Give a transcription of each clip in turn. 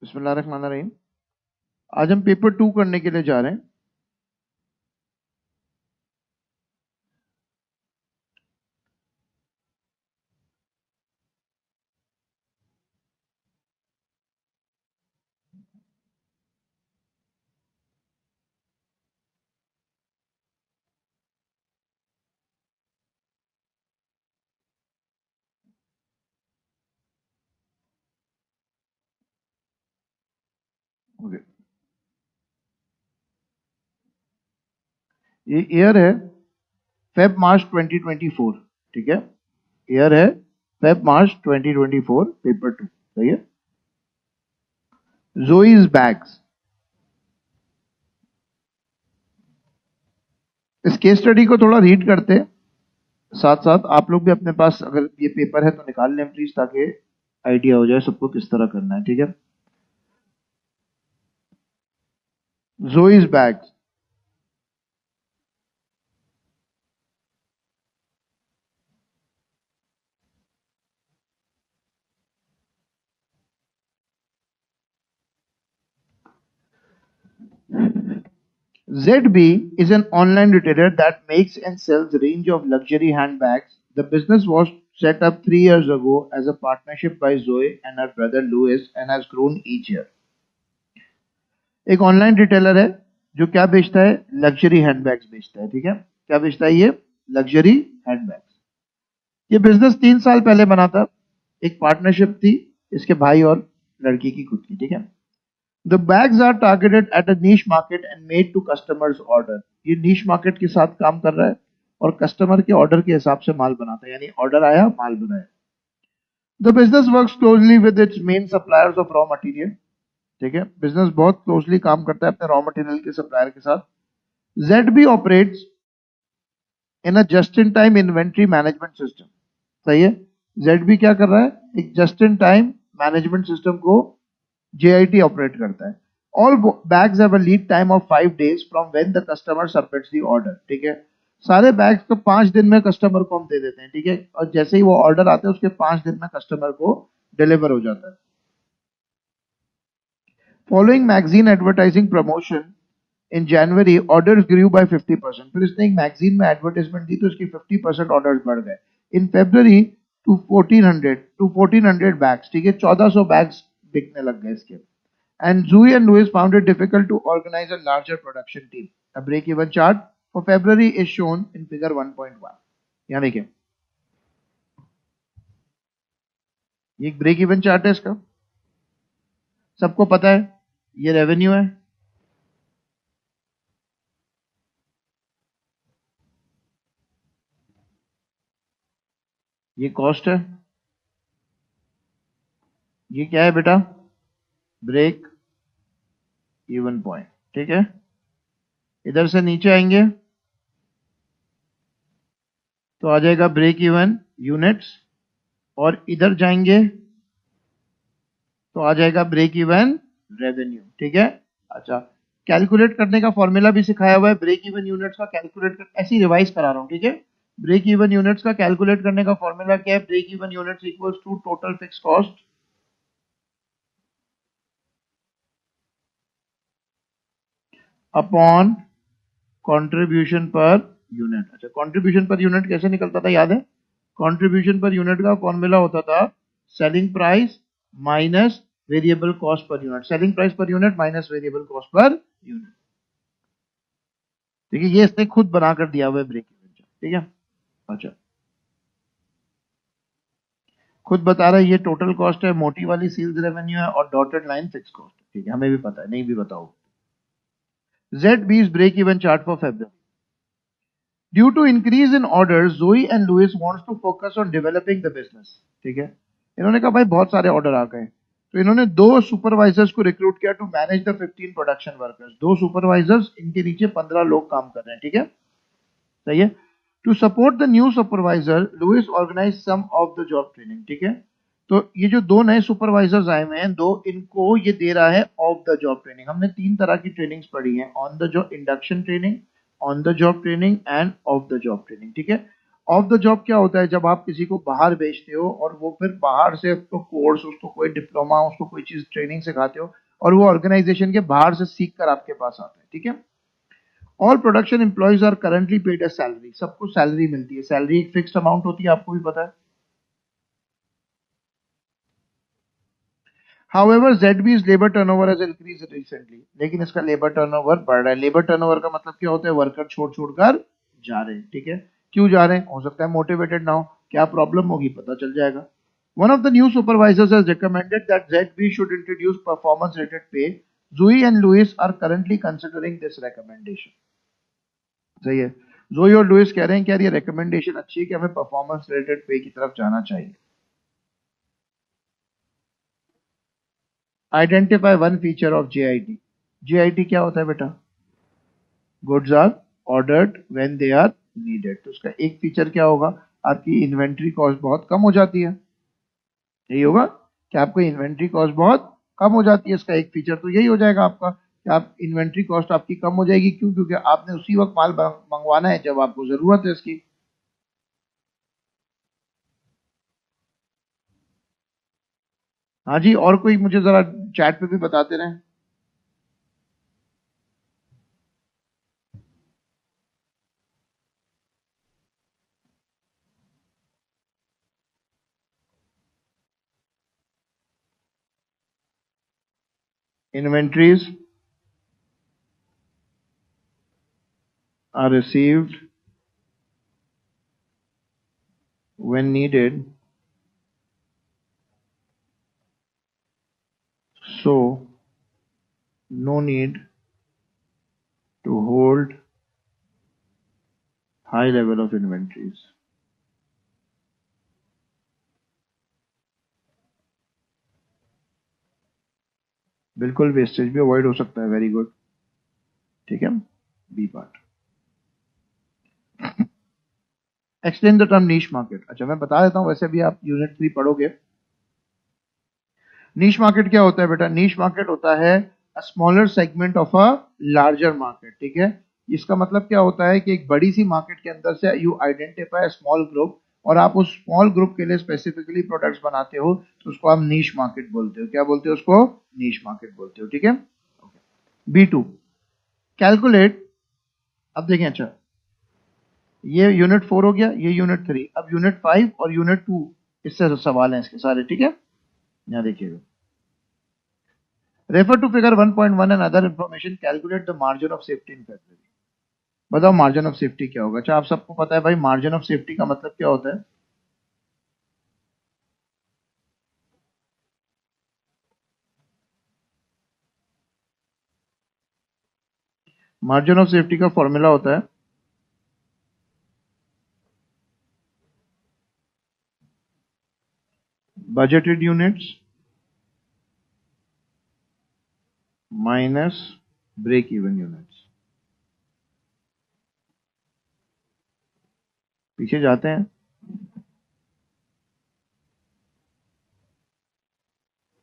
बिस्मिल्लाहिर्रहमानिर्रहीम। आज हम पेपर 2 करने के लिए जा रहे हैं। ओके, ये ईयर है फेब मार्च 2024। ठीक है, ईयर है फेब मार्च 2024, पेपर 2। सही है। जोईज बैग्स। इस केस स्टडी को थोड़ा रीड करते हैं, साथ साथ आप लोग भी अपने पास अगर ये पेपर है तो निकाल लें प्लीज, ताकि आइडिया हो जाए सबको किस तरह करना है। ठीक है, जोईज bags. ZB is an online retailer that makes and sells a range of luxury handbags. The business was set up 3 years ago as a partnership by Zoe and her brother Louis and has grown each year. एक online retailer है जो क्या बेचता है, luxury handbags बेचता है। ठीक है, क्या बेचता है ये, लग्जरी हैंडबैग्स। ये बिजनेस 3 साल पहले बना था, एक पार्टनरशिप थी इसके भाई और लड़की की खुद की। ठीक है, The bags are targeted at a niche market and made to customers' order. ये niche market के साथ काम कर रहा है और कस्टमर के ऑर्डर के हिसाब से माल बनाता है, यानी ऑर्डर आया माल बनाया। The business works closely with its main suppliers of raw material. ठीक है, बिजनेस बहुत क्लोजली काम करता है अपने रॉ मटेरियल के सप्लायर के साथ। ZB operates in a just in time inventory management system. सही है, ZB क्या कर रहा है, एक just in time management system को JIT ऑपरेट करता है। All bags have a lead time of 5 days from when the customer submits the order. ठीक है, सारे बैग्स को 5 दिन में कस्टमर को हम दे देते हैं। ठीक है, और जैसे ही वो ऑर्डर आते हैं उसके 5 दिन में कस्टमर को डिलीवर हो जाता है। Following magazine advertising promotion in January, orders grew by 50%। फिर इसने एक मैगजीन में एडवर्टाइजमेंट दी तो इसकी 50% ऑर्डर्स बढ़ गए। In February to 1400 bags. ठीक है, 1400 बैग्स बिकने लग गए इसके। And Zoe and Louis found it difficult to organize a larger production team. A break-even chart for February is shown in figure 1.1. यहाँ देखिए, ये एक ब्रेक इवन चार्ट है इसका, सबको पता है। ये रेवेन्यू है, ये कॉस्ट है, ये क्या है बेटा, ब्रेक इवन पॉइंट। ठीक है, इधर से नीचे आएंगे तो आ जाएगा ब्रेक इवन यूनिट्स, और इधर जाएंगे तो आ जाएगा ब्रेक इवन रेवेन्यू। ठीक है, अच्छा, कैलकुलेट करने का फॉर्मूला भी सिखाया हुआ है। ब्रेक इवन यूनिट्स का कैलकुलेट कर, ऐसे रिवाइज करा रहा हूं। ठीक है, ब्रेक इवन यूनिट्स का कैलकुलेट करने का फॉर्मूला क्या है, break even units equals to total fix cost upon contribution per unit. अच्छा, कंट्रीब्यूशन पर यूनिट कैसे निकलता था, याद है? कंट्रीब्यूशन पर यूनिट का फॉर्मूला होता था selling price minus variable cost per unit. Selling price per unit minus variable cost per unit. ठीक है, ये इसने खुद बनाकर दिया हुआ है ब्रेक इवन। ठीक है, अच्छा, खुद बता रहा है ये टोटल कॉस्ट है, मोटी वाली सेल्स रेवेन्यू है और डॉटेड लाइन फिक्स कॉस्ट। ठीक है, हमें भी पता है, नहीं भी बताओ। ZB's break even chart for February. Due to increase in orders, Zoe and Louis wants to focus on developing the business. ठीक है, इन्होंने कहा भाई बहुत सारे ऑर्डर आ गए, तो इन्होंने 2 सुपरवाइजर्स को रिक्रूट किया to manage the 15 production workers. 2 supervisors, इनके नीचे 15 लोग काम कर रहे हैं। ठीक है, सही है। To support the new supervisor, Louis organise some off the job training. ठीक है, तो ये जो 2 नए सुपरवाइजर्स आए हुए हैं, 2, इनको ये दे रहा है ऑफ द जॉब ट्रेनिंग। हमने 3 तरह की ट्रेनिंग्स पढ़ी हैं, on the job induction training, on the job training end of the job training. ठीक है, ऑफ द जॉब क्या होता है, जब आप किसी को बाहर भेजते हो और वो फिर बाहर से उसको कोर्स, उसको कोई डिप्लोमा, उसको कोई चीज ट्रेनिंग सिखाते हो और वो ऑर्गेनाइजेशन के बाहर से सीख कर आपके पास आता है, ठीक है। All production employees are currently paid as salary, सबको सैलरी मिलती है, सैलरी एक फिक्स्ड अमाउंट होती है, आपको भी पता है। However, ZB's labor turnover has increased recently, लेकिन इसका लेबर टर्नओवर बढ़ रहा है। लेबर टर्नओवर का मतलब क्या होता है, वर्कर छोड़ छोड़ कर जा रहे हैं, ठीक है। क्यों जा रहे हैं, हो सकता है मोटिवेटेड ना हो, क्या प्रॉब्लम होगी पता चल जाएगा। One of the new supervisors has recommended that ZB should introduce performance rated pay. Zoe and Louis are currently considering this recommendation. सही है, जोई और लुइस कह रहे हैं कि यार ये रिकमेंडेशन अच्छी है कि हमें परफॉर्मेंस रेटेड पे की तरफ जाना चाहिए। Identify one feature of JIT. JIT क्या होता है बेटा, goods are ordered when they are needed. तो उसका एक फीचर क्या होगा, आपकी इन्वेंट्री कॉस्ट बहुत कम हो जाती है, यही होगा कि आपको इन्वेंट्री कॉस्ट बहुत कम हो जाती है। इसका एक फीचर तो यही हो जाएगा आपका कि आप इन्वेंट्री कॉस्ट आपकी कम हो जाएगी। क्यों, क्योंकि आपने उसी वक्त माल मंगवाना है जब आपको जरूरत है इसकी। हाँ जी, और कोई मुझे जरा चैट पे भी बताते रहें। Inventories are received when needed, so no need to hold high level of inventories. बिल्कुल वेस्टेज भी अवॉइड हो सकता है, वेरी गुड, ठीक है। B part, explain the term niche market. अच्छा मैं बता देता हूं, वैसे भी आप यूनिट 3 पढ़ोगे। नीश मार्केट क्या होता है बेटा, नीश मार्केट होता है a smaller segment of a larger market, ठीक है। इसका मतलब क्या होता है कि एक बड़ी सी मार्केट के अंदर से यू आइडेंटिफाई स्मॉल ग्रुप और आप उस स्मॉल ग्रुप के लिए स्पेसिफिकली प्रोडक्ट्स बनाते हो, तो उसको आप नीश मार्केट बोलते हो। क्या बोलते हो उसको, नीश मार्केट बोलते हो, ठीक है। B2, calculate. अब देखें, अच्छा ये यूनिट 4 हो गया, ये यूनिट 3, अब यूनिट 5 और यूनिट 2, इससे सवाल हैं इसके सारे, ठीक है। यहाँ देखिएगा, refer to figure 1.1 and other information, calculate the margin of safety in factory. बताओ मार्जिन ऑफ सेफ्टी क्या होगा। अच्छा आप सबको पता है भाई मार्जिन ऑफ सेफ्टी का मतलब क्या होता है। मार्जिन ऑफ सेफ्टी का फॉर्मूला होता है budgeted units minus break even units. पीछे जाते हैं,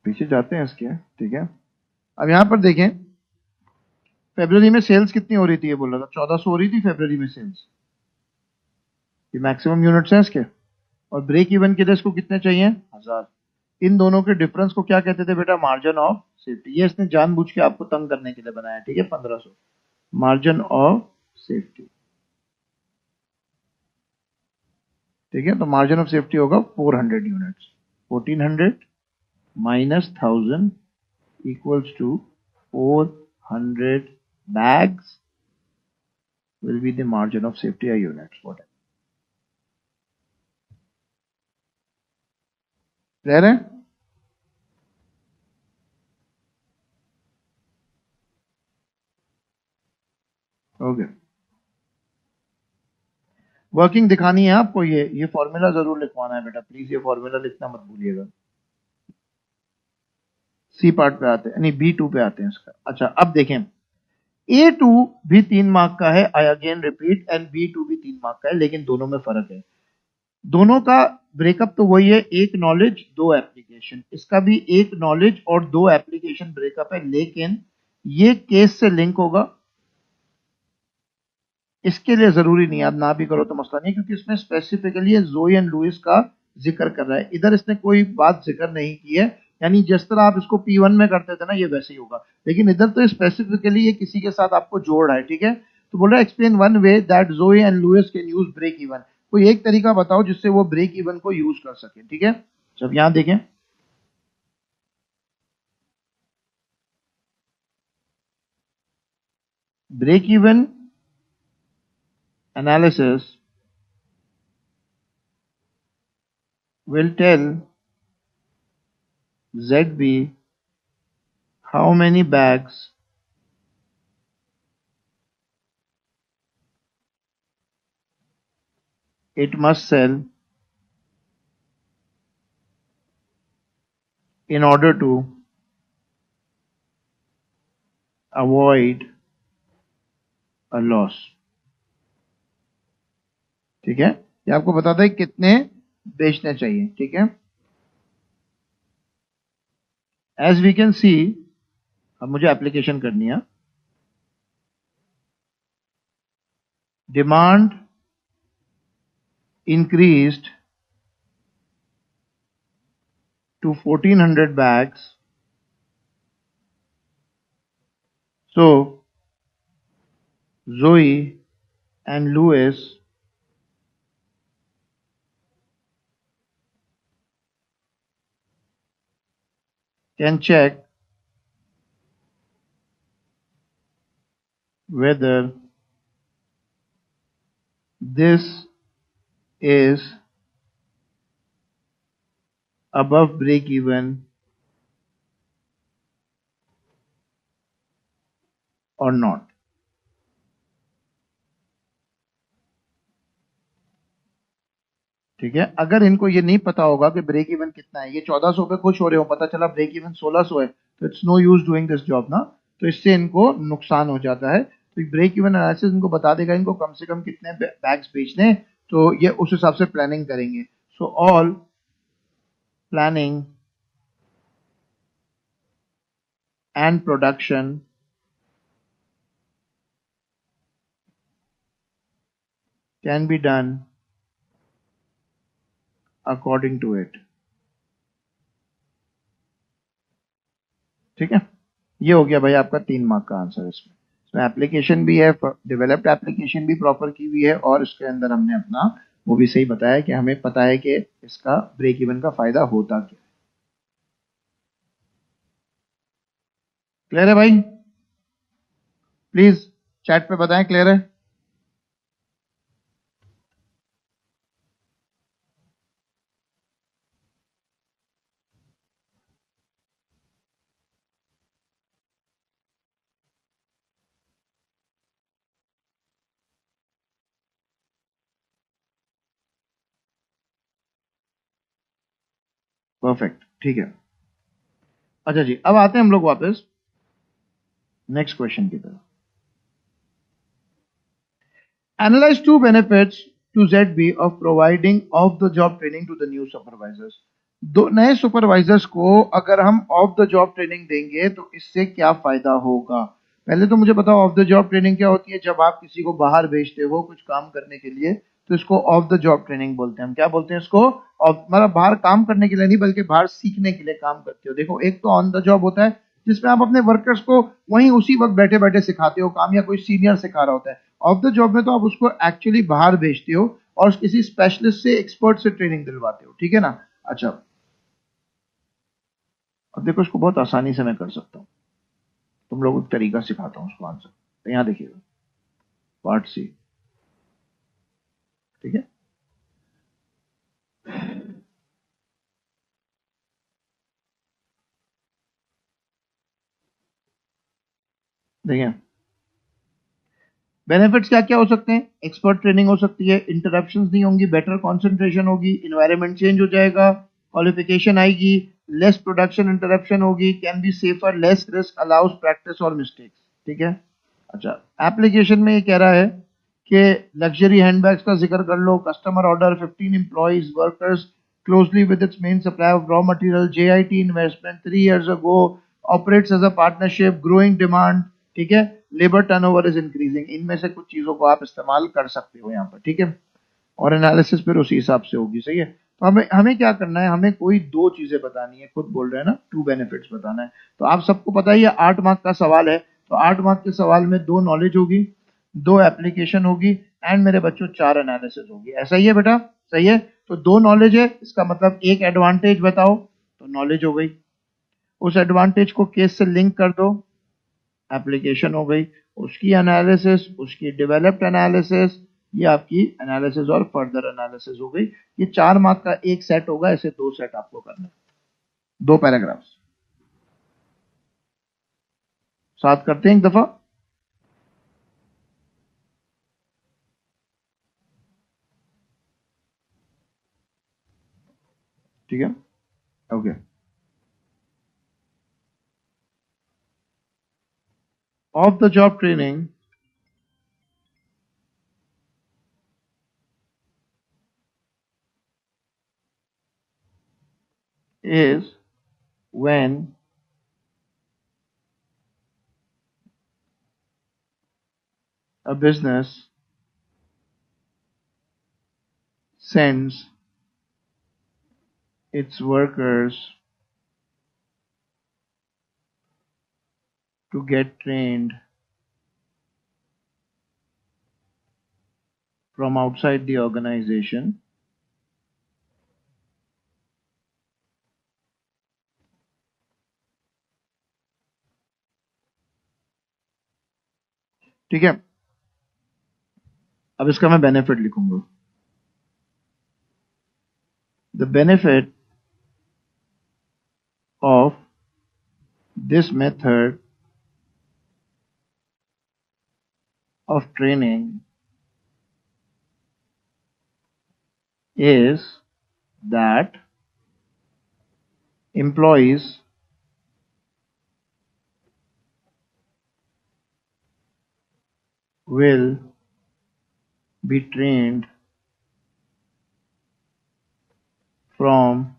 पीछे जाते हैं इसके, ठीक है। अब यहां पर देखें, फरवरी में सेल्स कितनी हो रही थी, ये बोल रहा था 1400 हो रही थी फरवरी में सेल्स, ये मैक्सिमम यूनिट्स हैं इसके। और ब्रेक इवन के लिए इसको कितने चाहिए, 1000। इन दोनों के डिफरेंस को क्या कहते थे बेटा, मार्जिन ऑफ सेफ्टी। ये इसने जानबूझ के आपको तंग करने के लिए बनाया, ठीक है, 1500। मार्जिन ऑफ सेफ्टी, ठीक है। तो मार्जिन ऑफ सेफ्टी होगा 400 units, 1400 minus 1000 equals to 400 bags will be the margin of safety or units, whatever. Clear है, ओके। वर्किंग दिखानी है आपको, ये फॉर्मूला जरूर लिखवाना है बेटा, प्लीज ये फॉर्मूला लिखना मत भूलिएगा। सी पार्ट पे आते हैं, नहीं B2 पे आते हैं इसका। अच्छा अब देखें, A2 भी 3 मार्क का है, I again repeat, and B2 भी 3 मार्क का है, लेकिन दोनों में फर्क है। दोनों का ब्रेकअप तो वही है, एक नॉलेज दो एप्लीकेशन। इसका भी एक नॉलेज और दो एप्लीकेशन ब्रेकअप है, लेकिन ये केस से लिंक होगा इसके लिए जरूरी नहीं है, आप ना भी करो तो मसला नहीं, क्योंकि इसमें स्पेसिफिकली जोई एंड लुइस का जिक्र कर रहा है, इधर इसने कोई बात जिक्र नहीं की है। यानी जिस तरह आप इसको P1 में करते थे ना, ये वैसे ही होगा, लेकिन इधर तो स्पेसिफिकली ये किसी के साथ आपको जोड़ रहा है, ठीक है। तो बोल रहा है explain one way that Joey and Louis can use break even, कोई एक तरीका बताओ जिससे वो ब्रेक इवन को यूज कर सके, ठीक है। जब यहां देखें, break even analysis will tell ZB how many bags it must sell in order to avoid a loss, ठीक है। ये आपको बताता है कितने बेचने चाहिए, ठीक है। एज वी कैन सी, अब मुझे एप्लीकेशन करनी है। Demand increased to 1400 bags, so Zoe and Louis can check whether this is above break even or not, ठीक है। अगर इनको ये नहीं पता होगा कि ब्रेक इवन कितना है, ये 1400 पे खुश हो रहे हो, पता चला ब्रेक इवन 1600 है, तो it's no use doing this job ना, तो इससे इनको नुकसान हो जाता है। तो ब्रेक इवन एनालिसिस इनको बता देगा इनको कम से कम कितने बैग्स बेचने हैं, तो ये उस हिसाब से प्लानिंग करेंगे। So all planning and production can be done according to it, ठीक है। ये हो गया भाई आपका 3 मार्क का आंसर। इसमें एप्लीकेशन भी है, डेवलप्ड एप्लीकेशन भी प्रॉपर की हुई है, और इसके अंदर हमने अपना वो भी सही बताया कि हमें पता है कि इसका ब्रेक इवन का फायदा होता क्या है। क्लियर है भाई? प्लीज चैट पे बताएं क्लियर है। परफेक्ट, ठीक है। अच्छा जी, अब आते हैं हम लोग वापस नेक्स्ट क्वेश्चन की तरफ। Analyse two benefits to ZB of providing off the job training to the new supervisors. दो नए सुपरवाइजर्स को अगर हम ऑफ द जॉब ट्रेनिंग देंगे तो इससे क्या फायदा होगा। पहले तो मुझे बताओ ऑफ द जॉब ट्रेनिंग क्या होती है। जब आप किसी को बाहर भेजते हो कुछ काम करने के लिए, तो इसको ऑफ द जॉब ट्रेनिंग बोलते हैं। हम क्या बोलते हैं इसको? ऑफ, मतलब बाहर काम करने के लिए नहीं, बल्कि बाहर सीखने के लिए काम करते हो। देखो, एक तो ऑन द जॉब होता है जिसमें आप अपने वर्कर्स को वहीं उसी वक्त बैठे बैठे सिखाते हो काम, या कोई सीनियर सिखा रहा होता है। ऑफ द जॉब में तो आप उसको एक्चुअली बाहर भेजते हो और किसी स्पेशलिस्ट से, एक्सपर्ट से ट्रेनिंग दिलवाते हो, ठीक है ना। अच्छा, अब देखो इसको बहुत आसानी से मैं कर सकता हूँ, तुम लोगों को तरीका सिखाता हूँ उसको आंसर। तो यहाँ देखिएगा, पार्ट सी, ठीक है। देखिए बेनिफिट्स क्या क्या हो सकते हैं। एक्सपर्ट ट्रेनिंग हो सकती है, इंटरप्शंस नहीं होंगी, बेटर कंसंट्रेशन होगी, इन्वायरमेंट चेंज हो जाएगा, क्वालिफिकेशन आएगी, लेस प्रोडक्शन इंटरप्शन होगी, can be safer, less risk, allows practice और मिस्टेक्स, ठीक है। अच्छा, एप्लीकेशन में ये कह रहा है कि लग्जरी हैंडबैग्स का जिक्र कर लो। Customer order 15 employees workers closely with its main supplier of raw material, JIT investment 3 years ago, operates as a partnership, growing demand, ठीक है। लेबर टर्नओवर इज इंक्रीजिंग, इनमें से कुछ चीजों को आप इस्तेमाल कर सकते हो यहाँ पर, ठीक है। और एनालिसिस फिर उसी हिसाब से होगी, सही है। तो हमें हमें क्या करना है, हमें कोई दो चीजें बतानी है, खुद बोल रहे हैं ना, टू बेनिफिट्स बताना है। तो आप सबको पता ही है 8 मार्क का सवाल है, तो 8 मार्क के सवाल में दो नॉलेज होगी, दो एप्लीकेशन होगी, एंड मेरे बच्चों चार एनालिसिस होगी। ऐसा ही है बेटा, सही है। तो दो नॉलेज है, इसका मतलब एक एडवांटेज बताओ, तो नॉलेज हो गई। उस एडवांटेज को केस से लिंक कर दो, एप्लीकेशन हो गई। उसकी एनालिसिस, उसकी डेवलप्ड एनालिसिस, ये आपकी एनालिसिस और फर्दर एनालिसिस हो गई। ये 4 मार्क का एक सेट होगा, ऐसे दो सेट आपको करना है, दो पैराग्राफ्स। साथ करते हैं एक दफा, ठीक है। Okay. Of the job training is when a business sends its workers to get trained from outside the organization, ठीक है। अब इसका मैं बेनिफिट लिखूंगा। The benefit of this method of training is that employees will be trained from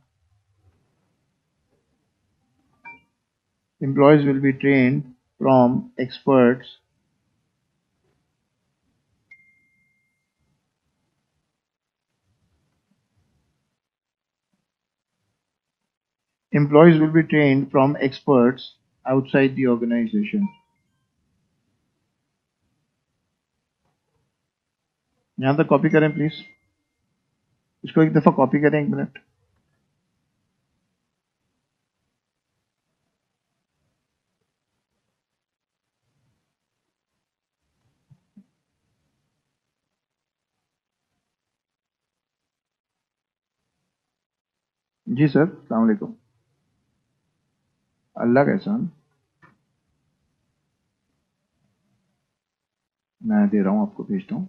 employees will be trained from experts employees will be trained from experts outside the organization। यहां तक copy करें please, इसको एक दफा copy करें, 1 minute. जी sir, अस्सलाम वालेकुम। अल्लाह का एहसान, मैं दे रहा हूँ आपको, भेजता हूँ।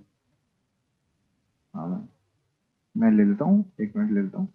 हाँ मैं ले लेता हूँ, 1 मिनट ले लेता हूँ।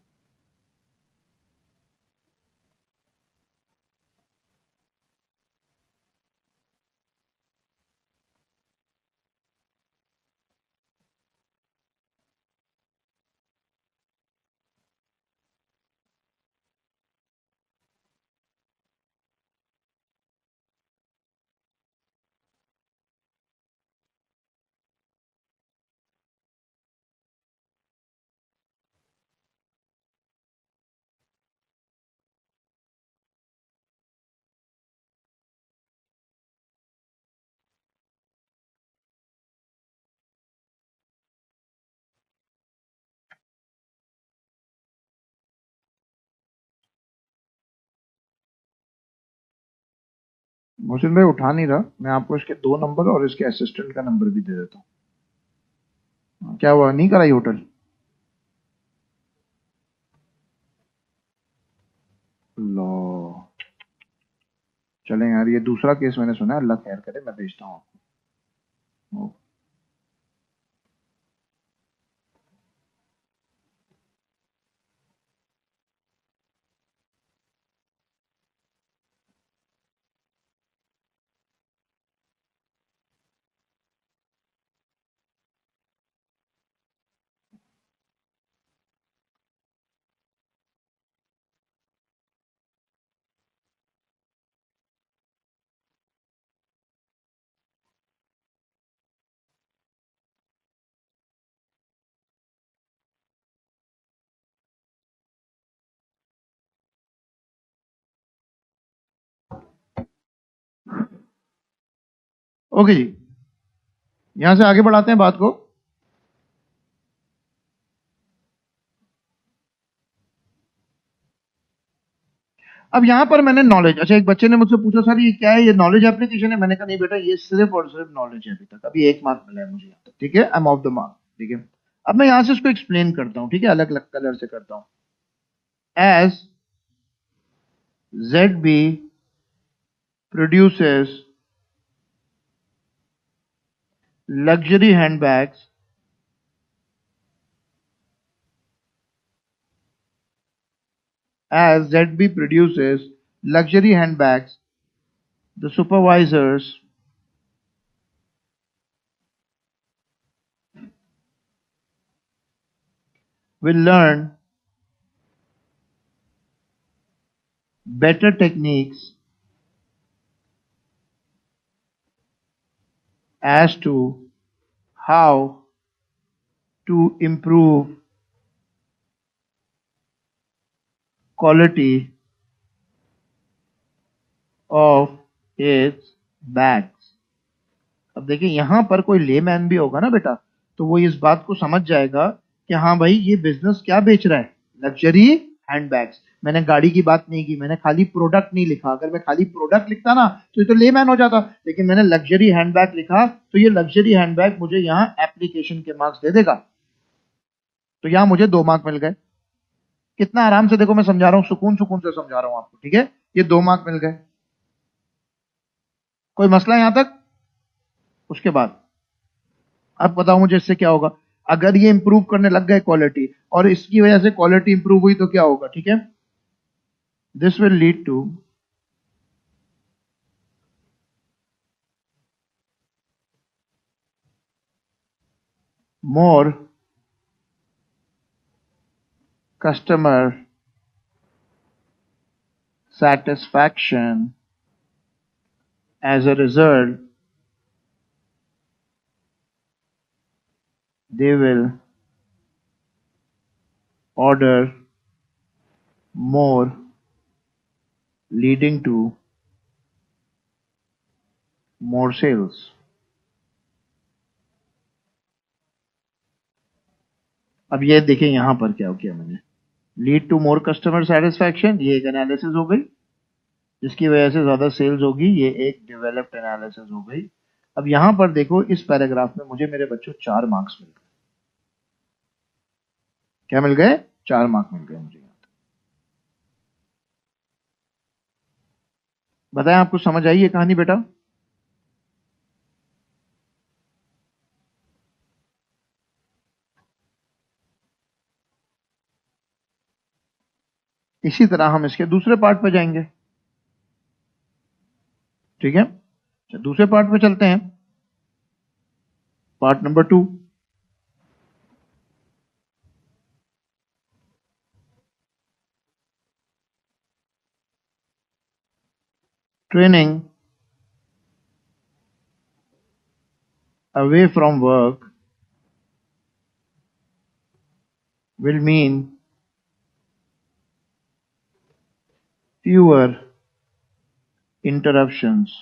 मोहसिन भाई उठा नहीं रहा, मैं आपको इसके 2 नंबर और इसके असिस्टेंट का नंबर भी दे देता हूँ। क्या हुआ, नहीं कराई होटल? लो, चलें यार, ये दूसरा केस मैंने सुना है, अल्लाह खैर करे, मैं भेजता हूँ आपको। ओके जी, यहां से आगे बढ़ाते हैं बात को। अब यहां पर मैंने नॉलेज, अच्छा एक बच्चे ने मुझसे पूछा सर ये क्या है, ये नॉलेज एप्लीकेशन है? मैंने कहा नहीं बेटा, ये सिर्फ और सिर्फ नॉलेज है। अभी तक अभी 1 मार्क मिला है मुझे यहाँ तक, ठीक है, I am of the mark, ठीक है। अब मैं यहां से इसको एक्सप्लेन करता हूं, ठीक है, अलग अलग कलर से करता हूं। As ZB produces luxury handbags, as ZB produces luxury handbags, the supervisors will learn better techniques as to how to improve quality of its bags। अब देखिए यहां पर कोई लेमैन भी होगा ना बेटा, तो वो इस बात को समझ जाएगा कि हाँ भाई ये बिजनेस क्या बेच रहा है, लग्जरी हैंडबैग्स। मैंने गाड़ी की बात नहीं की, मैंने खाली प्रोडक्ट नहीं लिखा। अगर मैं खाली प्रोडक्ट लिखता ना तो ये तो लेमैन हो जाता, लेकिन मैंने लग्जरी हैंडबैग लिखा, तो ये लग्जरी हैंडबैग मुझे यहाँ एप्लीकेशन के मार्क्स दे देगा। तो यहाँ मुझे 2 मार्क मिल गए। कितना आराम से देखो मैं समझा रहा हूँ, सुकून सुकून से समझा रहा हूँ आपको, ठीक है। ये 2 मार्क मिल गए। कोई मसला यहां तक? उसके बाद अब बताओ मुझे इससे क्या होगा। अगर ये इंप्रूव करने लग गए क्वालिटी, और इसकी वजह से क्वालिटी इंप्रूव हुई, तो क्या होगा, ठीक है। This will lead to more customer satisfaction. As a result, they will order more, leading to more sales। अब ये देखिए यहां पर क्या हो किया मैंने, lead to more customer satisfaction, ये एक एनालिसिस हो गई जिसकी वजह से ज्यादा सेल्स होगी, ये एक डेवलप्ड एनालिसिस हो गई। अब यहां पर देखो इस पैराग्राफ में मुझे मेरे बच्चों 4 मार्क्स मिल गए। क्या मिल गए? 4 मार्क मिल गए मुझे। बताएं आपको समझ आई ये कहानी बेटा? इसी तरह हम इसके दूसरे पार्ट पे जाएंगे, ठीक है। दूसरे पार्ट पे चलते हैं, part number 2। Training away from work will mean fewer interruptions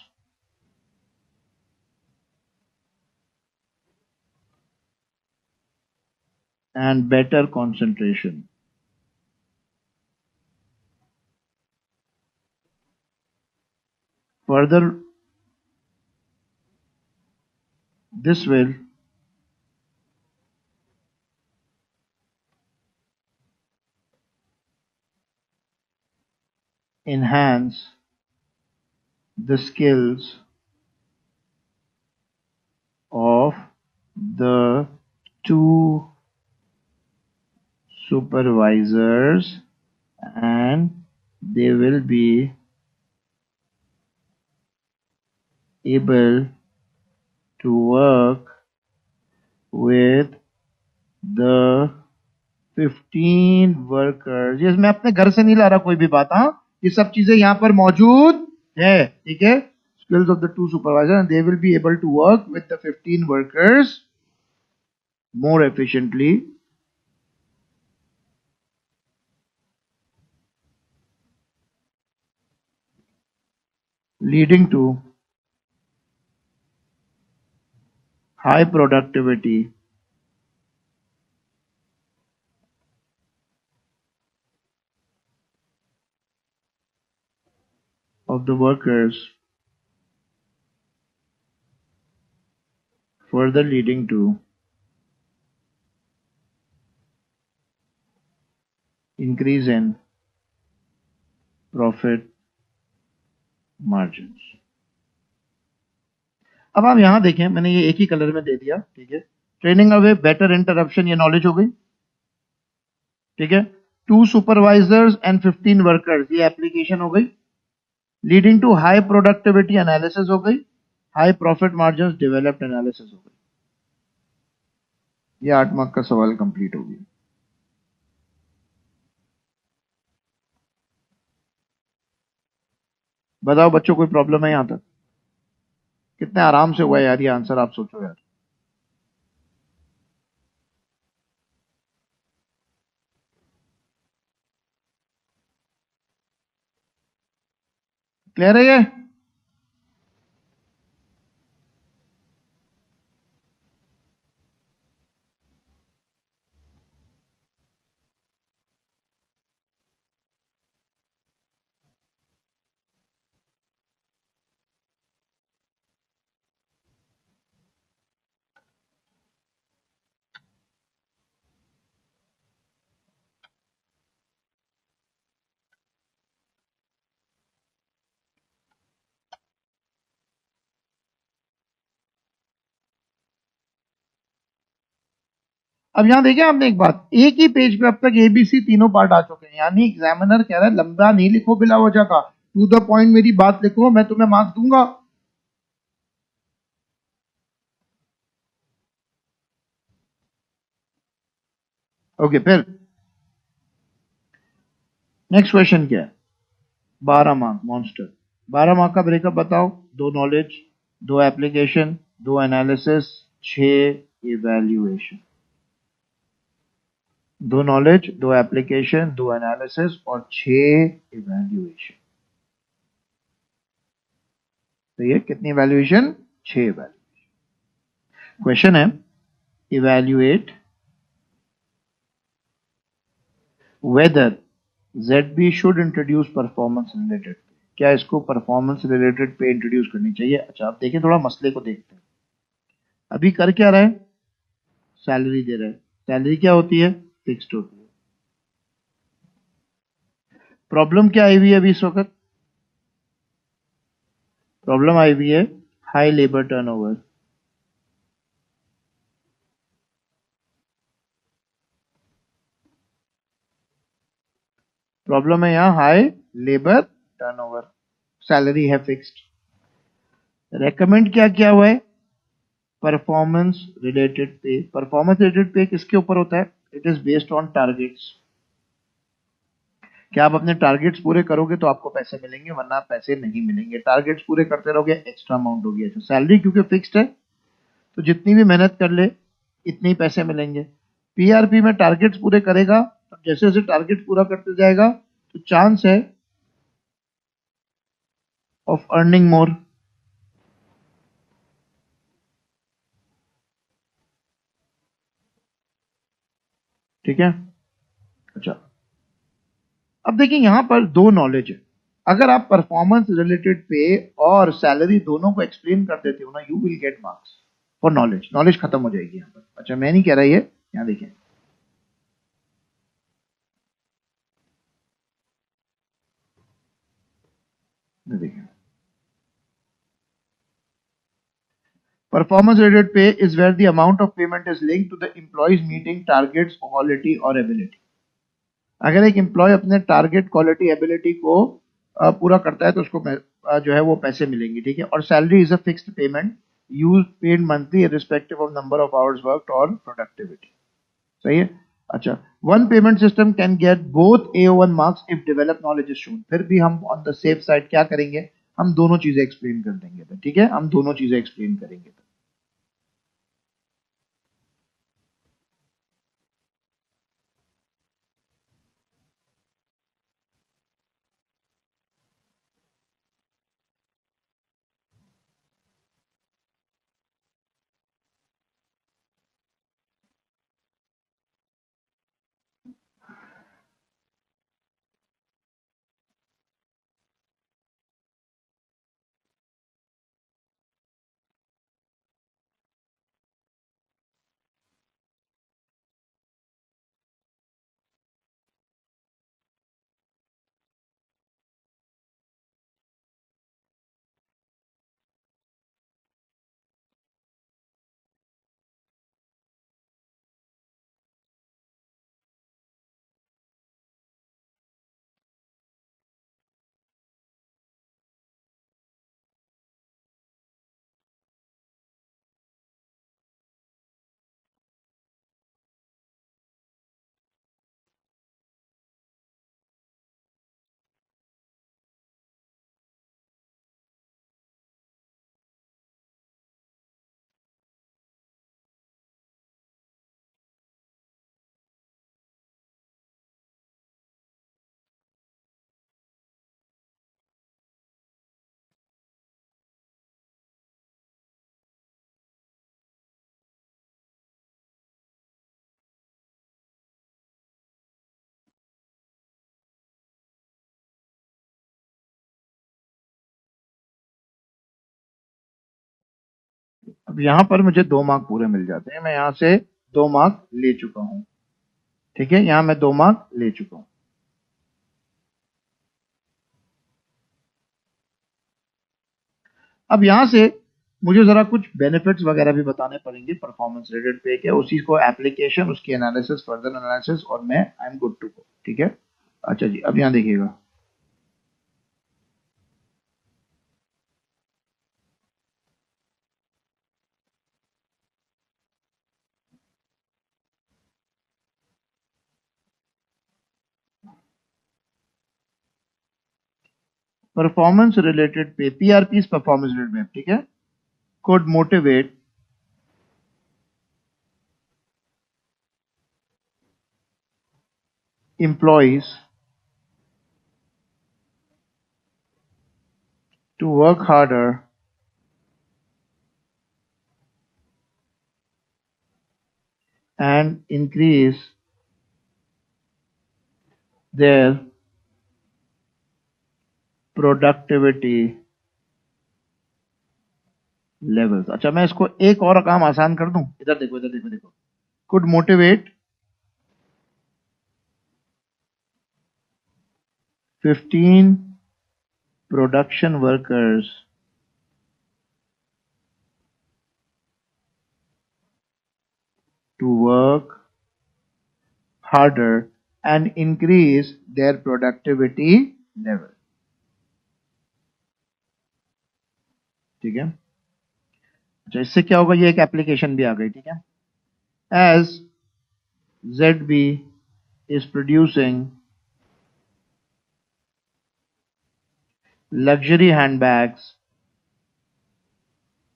and better concentration. Further, this will enhance the skills of the two supervisors, and they will be able to work with the 15 workers. ये मैं अपने घर से नहीं ला रहा कोई भी बात, हाँ, ये सब चीजें यहां पर मौजूद है, ठीक है। Skills of the two supervisor, and they will be able to work with the 15 workers more efficiently, leading to high productivity of the workers, further leading to increase in profit margins. अब आप यहां देखें, मैंने ये एक ही colour में दे दिया, ठीक है। ट्रेनिंग अवे बेटर इंटरप्शन, ये नॉलेज हो गई, ठीक है। 2 सुपरवाइजर्स एंड 15 वर्कर्स, ये एप्लीकेशन हो गई। Leading to high productivity analysis हो गई। High profit margin developed analysis हो गई। ये 8 मार्क का सवाल कंप्लीट हो गया। बताओ बच्चों, कोई प्रॉब्लम है यहां तक? कितने आराम से हुआ यार ये आंसर, आप सोचो यार। क्लियर है ये? अब यहां देखिए आपने एक बात, एक ही पेज पे अब तक एबीसी तीनों पार्ट आ चुके हैं, यानी एग्जामिनर कह रहा है लंबा नहीं लिखो बिला वजह का, टू द पॉइंट मेरी बात लिखो, मैं तुम्हें मार्क्स दूंगा। ओके, फिर नेक्स्ट क्वेश्चन क्या है? 12 मार्क मॉन्स्टर। 12 मार्क का ब्रेकअप बताओ। 2 knowledge, 2 application, 2 analysis, 6 evaluation. 2 knowledge, 2 application, 2 analysis और 6 इवैल्यूएशन। तो ये कितनी इवैल्यूएशन? 6 इवैल्यूएशन। क्वेश्चन है, evaluate whether ZB should introduce performance related पे, क्या इसको परफॉर्मेंस रिलेटेड पे इंट्रोड्यूस करनी चाहिए? अच्छा, आप देखिए, थोड़ा मसले को देखते हैं। अभी कर क्या रहा है? सैलरी दे रहा है। सैलरी क्या होती है? फिक्स्ड होती है। प्रॉब्लम क्या आई हुई है अभी इस वक्त? प्रॉब्लम आई हुई है हाई लेबर टर्नओवर। प्रॉब्लम है यहाँ हाई लेबर टर्नओवर, सैलरी है फिक्स्ड। रेकमेंड क्या किया हुआ है? परफॉर्मेंस रिलेटेड पे। परफॉर्मेंस रिलेटेड पे किसके ऊपर होता है? It is based on targets. क्या आप अपने टारगेट्स पूरे करोगे तो आपको पैसे मिलेंगे, वरना आप पैसे नहीं मिलेंगे। टारगेट्स पूरे करते रहोगे, एक्स्ट्रा अमाउंट होगी। अच्छा, सैलरी क्योंकि फिक्स्ड है तो जितनी भी मेहनत कर ले इतने ही पैसे मिलेंगे। पीआरपी में टारगेट्स पूरे करेगा तो जैसे जैसे टारगेट पूरा करते जाएगा तो चांस है ऑफ अर्निंग मोर। ठीक है। अच्छा, अब देखिए यहां पर 2 नॉलेज है। अगर आप परफॉर्मेंस रिलेटेड पे और सैलरी दोनों को एक्सप्लेन कर देते हो ना, you will get marks for knowledge. Knowledge खत्म हो जाएगी यहाँ पर। अच्छा, मैं नहीं कह रहा ये, यहाँ देखिए, देखिए, performance related pay is where the amount of payment is linked to the employees meeting targets, quality और ability। अगर एक एम्प्लॉय अपने टारगेट, क्वालिटी, एबिलिटी को पूरा करता है तो उसको जो है वो पैसे मिलेंगे। ठीक है। और salary is a fixed payment use paid monthly irrespective of number of hours worked और प्रोडक्टिविटी। सही है। अच्छा, one payment system can get both AO1 marks if develop knowledge is shown. फिर भी हम ऑन द सेफ साइड क्या करेंगे? हम दोनों चीजें एक्सप्लेन कर देंगे। ठीक है, हम दोनों चीजें एक्सप्लेन करेंगे। अब यहाँ पर मुझे 2 मार्क पूरे मिल जाते हैं, मैं यहाँ से 2 मार्क ले चुका हूँ। ठीक है, यहाँ मैं 2 मार्क ले चुका हूँ। अब यहाँ से मुझे जरा कुछ बेनिफिट्स वगैरह भी बताने पड़ेंगे परफॉर्मेंस रेटेड पे के, उसी को एप्लीकेशन, उसकी एनालिसिस, फर्दर एनालिसिस, और मैं I am good to go. ठीक है, अच्छा जी, अब यहाँ देखिएगा। Performance related pay, PRP performance related map, ठीक है, could motivate employees to work harder and increase their productivity levels। अच्छा, मैं इसको एक और काम आसान कर दूं, इधर देखो, इधर देखो, देखो, could motivate 15 production workers to work harder and increase their productivity level। ठीक है, अच्छा, इससे क्या होगा, ये एक एप्लीकेशन भी आ गई। ठीक है, as ZB is producing luxury handbags,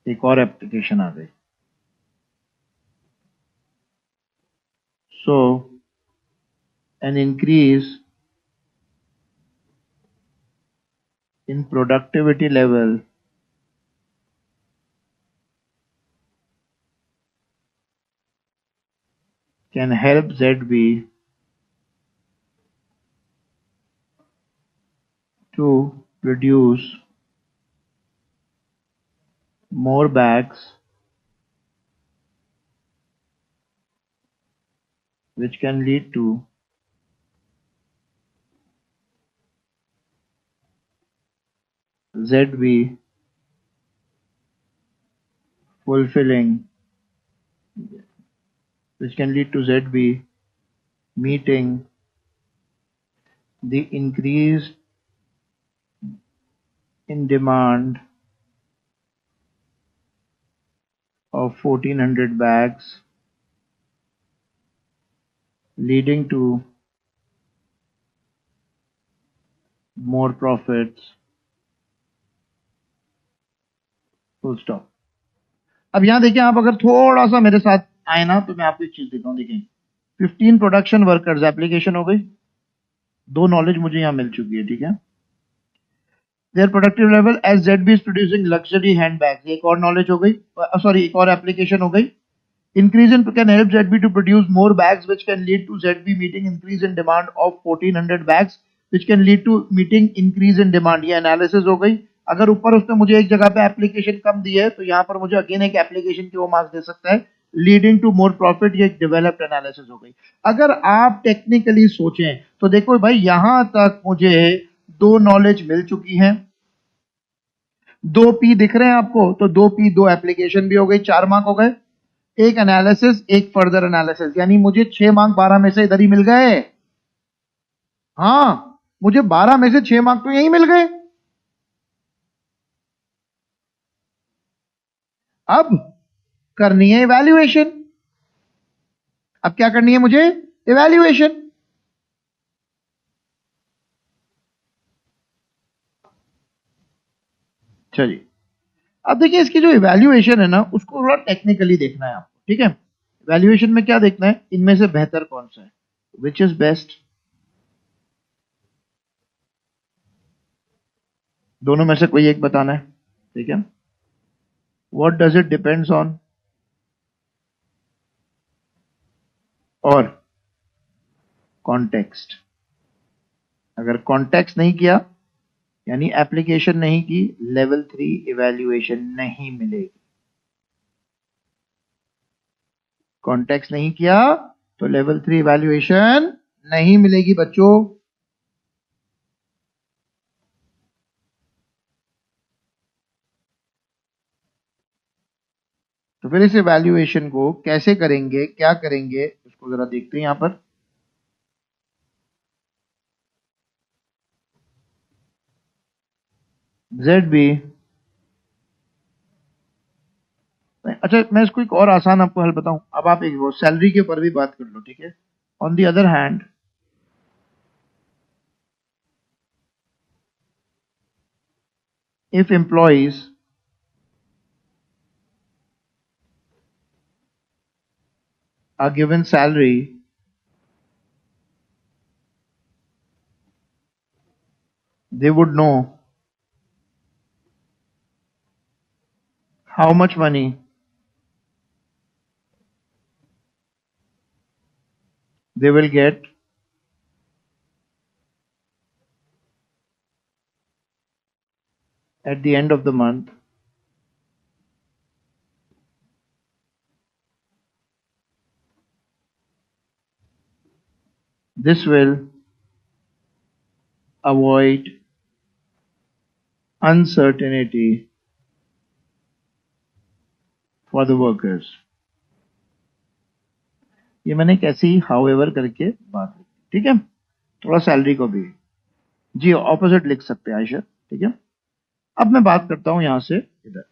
एक और एप्लीकेशन आ गई। So an increase in productivity level can help ZB to produce more bags, which can lead to ZB fulfilling, which can lead to ZB meeting the increase in demand of 1400 bags, leading to more profits। Full stop। अब यहाँ देखिए, आप अगर थोड़ा सा मेरे साथ आए ना, तो मैं आपको एक चीज देता हूँ। देखिए, 15 प्रोडक्शन वर्कर्स एप्लीकेशन हो गई, 2 नॉलेज मुझे यहाँ मिल चुकी है। ठीक है, their productive level as ZB is producing luxury handbags, एक और नॉलेज हो गई, सॉरी, एक और एप्लीकेशन हो गई। Increase in can help ZB to produce more bags, which can lead to ZB meeting increase in demand of 1400 bags, which can lead to meeting increase in demand। ये analysis हो गई। अगर ऊपर उसने मुझे एक जगह पे एप्लीकेशन कम दी है, तो यहाँ पर मुझे अगेन एक एप्लीकेशन के वो मार्क्स दे सकता है, लीडिंग टू मोर प्रॉफिट। ये डेवलप्ड एनालिसिस हो गई। अगर आप टेक्निकली सोचें तो देखो भाई, यहां तक मुझे 2 नॉलेज मिल चुकी हैं, 2 पी दिख रहे हैं आपको, तो 2 पी, 2 एप्लीकेशन भी हो गई, 4 मार्क हो गए। एक एनालिसिस, एक फर्दर एनालिसिस, यानी मुझे 6 मार्क 12 में से इधर ही मिल गए। हाँ, मुझे 12 में से 6 मार्क तो यही मिल गए। अब करनी है इवैल्यूएशन। अब क्या करनी है मुझे? इवैल्यूएशन। चलिए, अब देखिए, इसकी जो इवैल्यूएशन है ना, उसको थोड़ा टेक्निकली देखना है आपको। ठीक है, इवैल्यूएशन में क्या देखना है, इनमें से बेहतर कौन सा है, विच इज बेस्ट। दोनों में से कोई एक बताना है। ठीक है, what does it depends on, और कॉन्टेक्स्ट। अगर कॉन्टेक्स्ट नहीं किया, यानी एप्लीकेशन नहीं की, लेवल 3 इवैल्यूएशन नहीं मिलेगी। कॉन्टेक्स्ट नहीं किया तो लेवल 3 वैल्यूएशन नहीं मिलेगी बच्चों। तो फिर इस वैल्यूएशन को कैसे करेंगे, क्या करेंगे, उसको जरा देखते हैं यहां पर। ZB, अच्छा मैं इसको एक और आसान आपको हल बताऊं। अब आप एक वो सैलरी के ऊपर भी बात कर लो, ठीक है। On the other hand, if employees are given salary, they would know how much money they will get at the end of the month. This will avoid uncertainty for the workers. ये मैंने एक ऐसे ही however करके बात लिखी, ठीक है। थोड़ा सैलरी को भी जी ऑपोजिट लिख सकते हैं आयशा, ठीक है। अब मैं बात करता हूं यहां से इधर।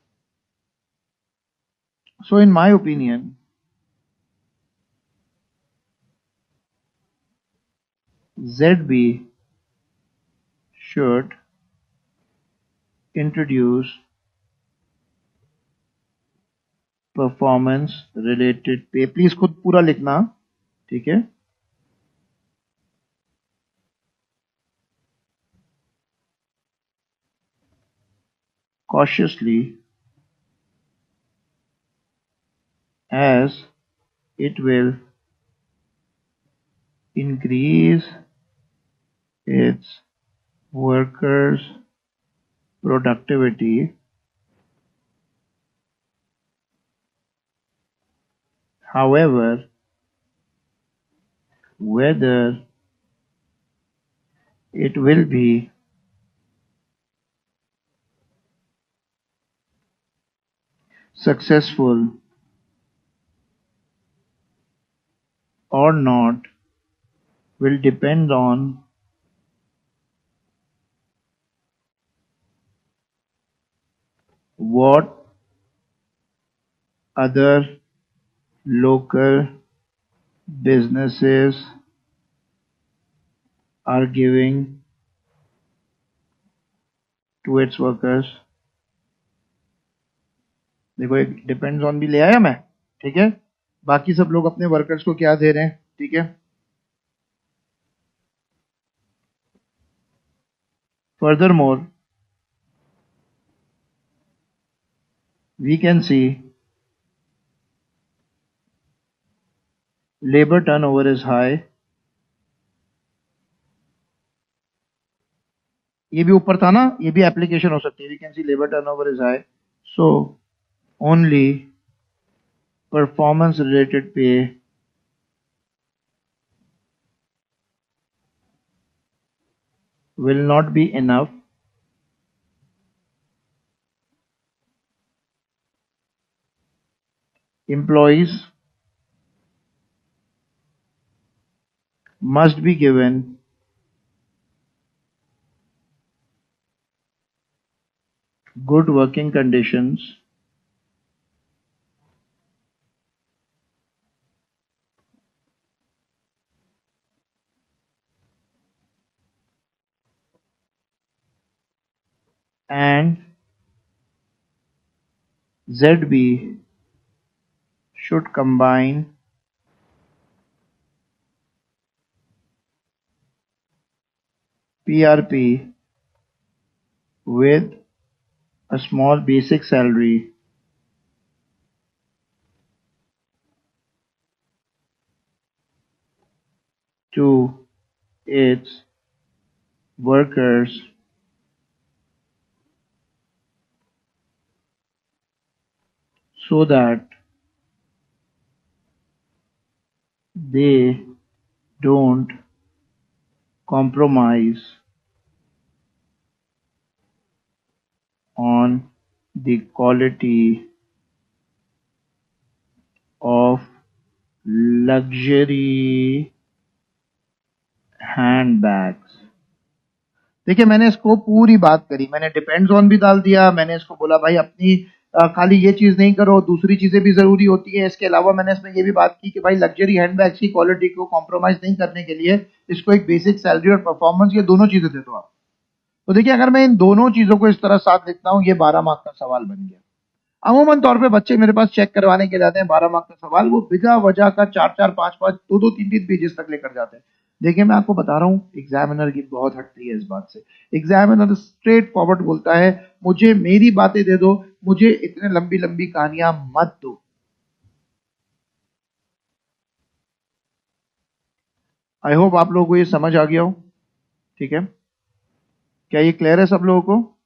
So in my opinion, ZB should introduce performance related pay. Please खुद पूरा लिखना, ठीक है। cautiously, as it will increase its workers' productivity. However, whether it will be successful or not will depend on what other local businesses are giving to its workers. देखो एक depends on भी ले आया मैं, ठीक है। बाकी सब लोग अपने वर्कर्स को क्या दे रहे हैं, ठीक है। Furthermore, we can see labor turnover is high. ये भी ऊपर था ना, ये भी एप्लीकेशन हो सकती है। We can see labor turnover is high. So only performance related pay will not be enough. Employees must be given good working conditions and ZB should combine PRP with a small basic salary to its workers so that they don't compromise on the quality of luxury handbags. देखिए मैंने इसको पूरी बात करी, मैंने depends on भी डाल दिया, मैंने इसको बोला भाई अपनी खाली ये चीज नहीं करो, दूसरी चीजें भी जरूरी होती है। इसके अलावा मैंने इसमें ये भी बात की कि भाई लग्जरी हैंडबैग्स की क्वालिटी को कॉम्प्रोमाइज नहीं करने के लिए इसको एक बेसिक सैलरी और परफॉर्मेंस, ये दोनों चीजें दे दो आप। तो देखिए अगर मैं इन दोनों चीजों को इस तरह साथ लिखता हूँ, ये 12 मार्क का सवाल बन गया। अमूमन तौर पे बच्चे मेरे पास चेक करवाने के जाते हैं 12 मार्क का सवाल, वो बिना वजह का 4-4, 5-5, 2-2, 3-3 पेजेस तक लेकर जाते हैं। देखिए मैं आपको बता रहा हूँ, एग्जामिनर की बहुत हटती है इस बात से। एग्जामिनर स्ट्रेट फॉरवर्ड बोलता है, मुझे मेरी बातें दे दो, मुझे इतने लंबी लंबी कहानियां मत दो। आई होप आप लोगों को ये समझ आ गया हो। ठीक है, क्या ये क्लियर है सब लोगों को?